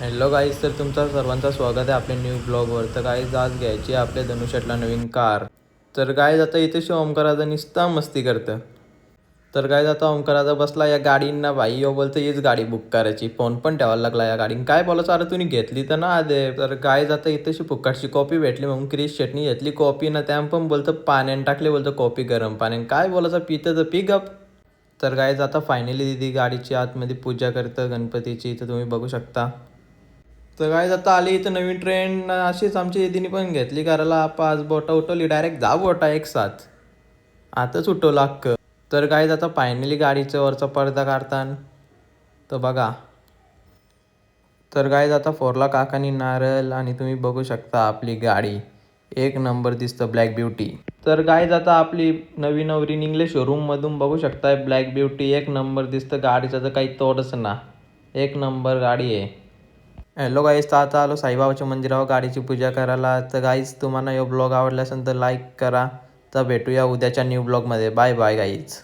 Hello guys, तर तुमचं सर्वांचं स्वागत आहे आपल्या न्यू ब्लॉगवर. तर गाईज आज घ्यायची आहे आपल्या धनुष्यातला नवीन कार. तर गाईज आता इथे ओमकाराचा निस्ता मस्ती करतं. तर गाईज आता ओमकाराचा बसला या गाडींना, भाई यो बोलतं हीच गाडी बुक करायची. फोन पण ठेवायला लागला या गाडीन. काय बोलायचं, अरे तुम्ही घेतली तर ना आधे. तर गाईज आता इथेशी फुकटची कॉपी भेटली म्हणून क्रिश चटणी घेतली कॉपी ना, त्या पण बोलतं पाण्याने टाकले, बोलतं कॉपी गरम पाण्याने. काय बोलायचं, पितं तर पी गप. तर गाईज आता फायनली दिदी गाडीची आतमध्ये पूजा करतं गणपतीची, तर तुम्ही बघू शकता. तर काय आता आली इथं नवीन ट्रेंड, अशीच आमची दीदीने पण घेतली करायला. पाच बोटा उठवली, डायरेक्ट जा बोटा एक साथ आताच उठवलं अक्क. तर काय आता फायनली गाडीचं वरचा पडदा काढतान तर बघा. तर काय आता फोरला काकानी नारळ आणि तुम्ही बघू शकता आपली गाडी एक नंबर दिसतं, ब्लॅक ब्युटी. तर गाईज आता आपली नवी नवरी निघले शोरूममधून, बघू शकताय ब्लॅक ब्युटी एक नंबर दिसतं. गाडीचं तर काही तोडच ना, एक नंबर गाडी आहे. हॅलो गाईज, तर आता आलो साईबाबाच्या मंदिरावर गाडीची पूजा करायला. तर गाईज तुम्हाला यो ब्लॉग आवडला असेल तर लाईक करा. तर भेटूया उद्याच्या न्यू ब्लॉगमध्ये. Bye bye guys.